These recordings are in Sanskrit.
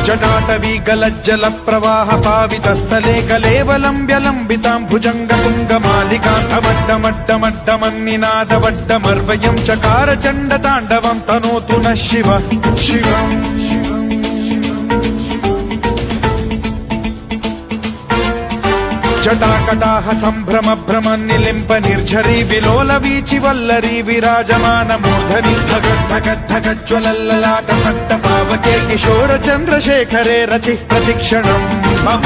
जटाटवी गलज्जल प्रवाह पावितस्थले कलेवलम्ब्यलम्बितां भुजङ्गपुङ्गमालिकां अवड्डमड्डमड्डमन्निनादवड्डमर्वयं चकार चण्डताण्डवं तनोतु नः शिव शिवम् जटाकटाह सम्भ्रम भ्रम निलिम्प निर्झरी विलोल वीचि वल्लरी विराजमान मूर्धनि धगद्धगद्धगज्ज्वलल्ललाट पट्ट पावके किशोर चन्द्रशेखरे रतिः प्रतिक्षणम् मम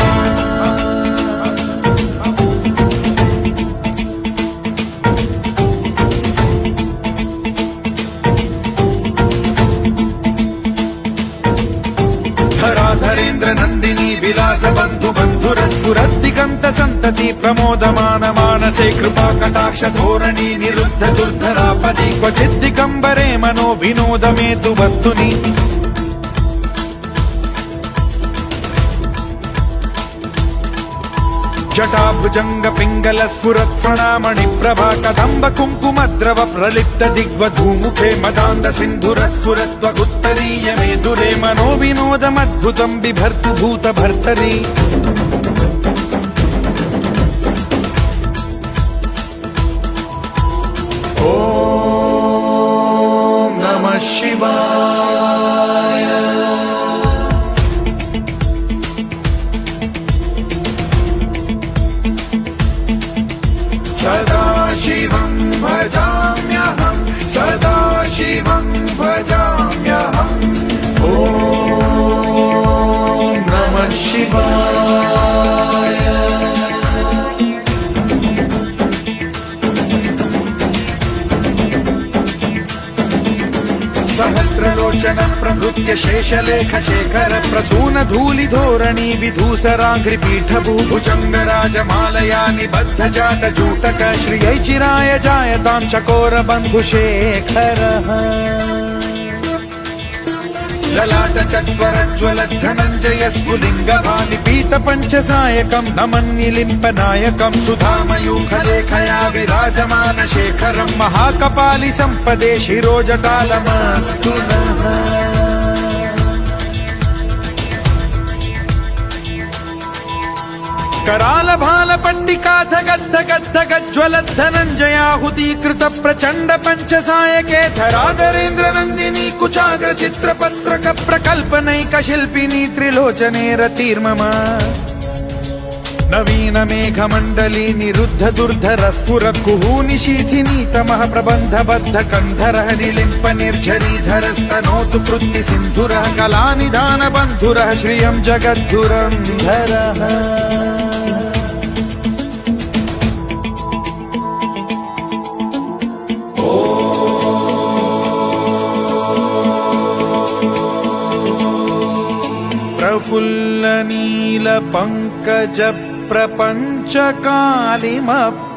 धराधरेन्द्र नन्दिनी विलास बन्धु बन्धुरस्फुरद्दिगन्त सन्तति प्रमोदमान मानसे कृपा कटाक्ष धोरणी निरुद्ध दुर्धरापदि क्वचिद्दिगम्बरे मनो विनोदमेतु वस्तुनि जटाभुजंग पिंगल स्फुरत् प्रणामणि प्रभा कदम्ब कुङ्कुमद्रव प्रलिप्त दिग्वधूमुखे मदान्द सिन्धुर स्फुरत्वगुत्तरीय मेदुरे मनो विनोदमद्भुतं बिभर्तु भूत भर्तरि ॐ नमः शिवाय सदा शिवं भजाम्यहं सदा शिवं भजाम्यहम् ॐ नमः शिवाय सहस्रलोचन प्रभृत्य शेषलेख शेखर प्रसून धूलि धोरणी विधूसराघ्रिपीठ भुजंगराजमालया निबद्ध जाट जूटक श्रियै चिराय जायतां चकोर बन्धु शेखरः ललाट चत्वरज्ज्वल धनञ्जय स्फुलिङ्ग भानिपीत पञ्चसायकं नमन्निलिम्प नायकं सुधामयूखलेखया विराजमान शेखरं महाकपालि सम्पदे शिरोजटालमस्तु नः कराल भाल पट्टिका धगद्धगद्धगज्ज्वलत् धनञ्जयाहुतीकृत प्रचण्ड पञ्चसायके धराधरेन्द्र नन्दिनी कुचाग्र चित्रपत्रक प्रकल्पनैक शिल्पिनी त्रिलोचने रतिर्मम नवीन मेघमण्डली निरुद्ध दुर्धर स्फुर कुहूनि शीथिनी तमः प्रबन्धबद्ध कन्धरः निलिम्प निर्झरीधरस्तनोतु कृत्ति सिन्धुरः कलानिधान बन्धुरः श्रियं जगद्धुरन्धरः प्रफुल्ल नील पंकज प्रपंच कालिम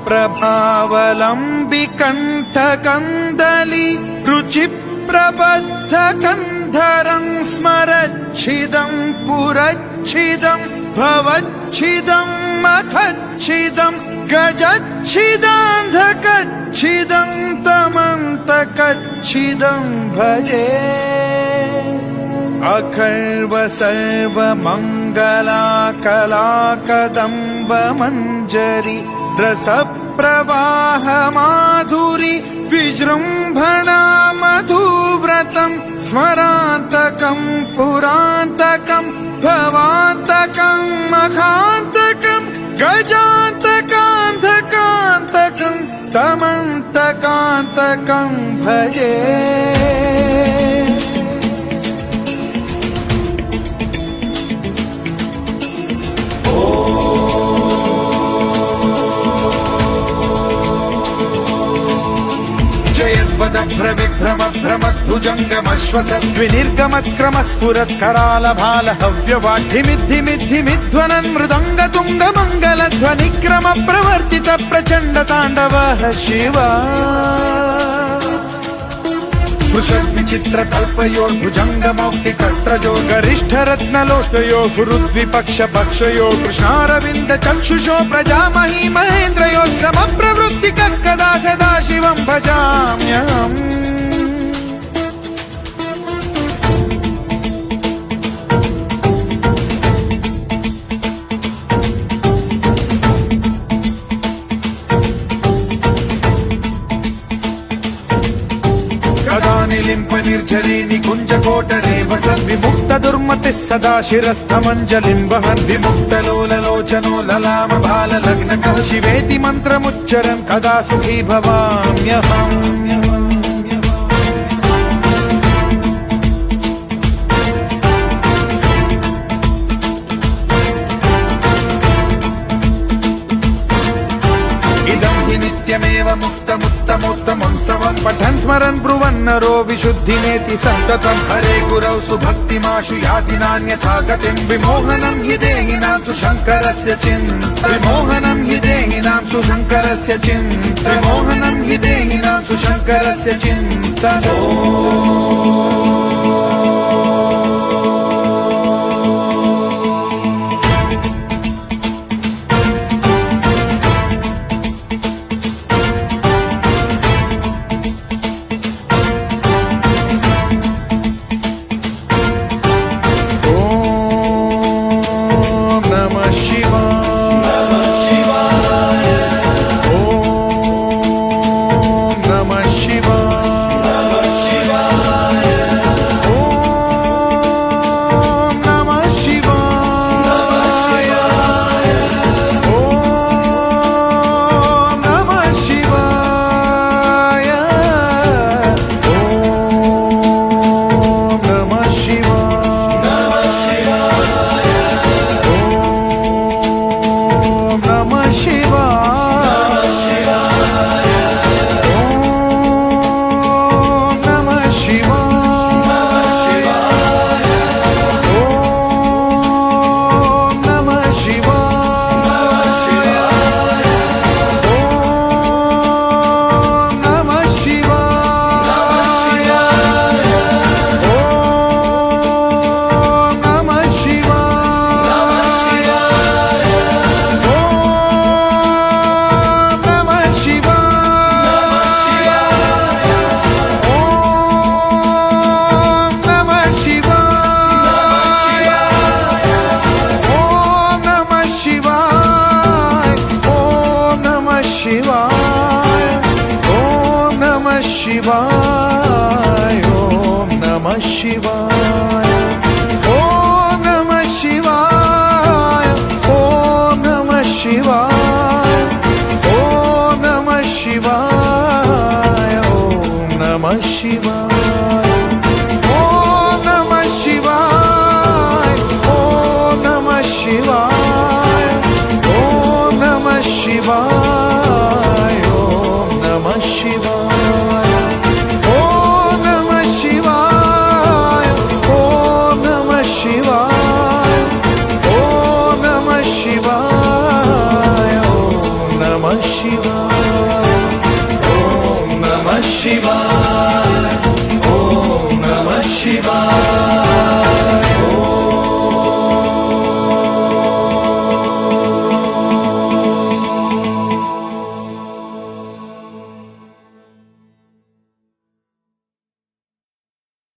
प्रभावलंबि कंठ कंदली रुचि प्रबद्ध कंधरं स्मरच्छिदं पुरच्छिदं भवच्छिदं मखच्छिदं गजच्छिदान्धकच्छिदं तमन्तकच्छिदं भजे अखर्व सर्व मंगला कला कदम्ब मंजरी रस प्रवाह माधुरी विजृंभणा मधुव्रतं स्मरान्तकं पुरान्तकं भवान्तकं मखान्तकं गजान्तकान्धकान्तकं तमन्तकान्तकं भजे जयद्वद भ्रविभ्रम भ्रमद्भुत भुजङ्गमश्वसद्विनिर्गमत्क्रमस्फुरत्करालभाल हव्यवाढ्यमिद्धिमिद्धिमिध्वनन् मृदङ्गतुङ्गमङ्गलध्वनिक्रम प्रवर्तित प्रचण्ड ताण्डवः शिवा स्पृशद्विचित्रकल्पयोर्भुजङ्गमौक्तिकर्त्रजो गरिष्ठरत्नलोष्टयो फुरुद्विपक्षपक्षयो कृष्णारविन्द चक्षुषो प्रजामही महेन्द्रयो समप्रवृत्तिकः कदा सदा शिवं भजाम्यहम् निलिम्प निर्झरी निकुञ्जकोटरे वसन् विमुक्त दुर्मतिः सदा शिरस्थमञ्जलिं वहन् विमुक्तलोललोचनो ललाम भाल लग्नकः शिवेति मन्त्रमुच्चरन् कदा सुखी भवाम्यहम् नित्यमेव मुक्तमुत्तमोत्तमं स्तवं पठन् स्मरन् ब्रुवन्नरो विशुद्धिनेति सन्ततं हरे गुरौ सुभक्तिमाशु याति नान्यथा गतिं विमोहनं हि देहिनां सुशङ्करस्य चिन्ता विमोहनं हि देहिनां सुशङ्करस्य चिन्ता विमोहनं हि देहिनां सुशङ्करस्य चिन्ता शिवाय, ॐ नमः शिवाय।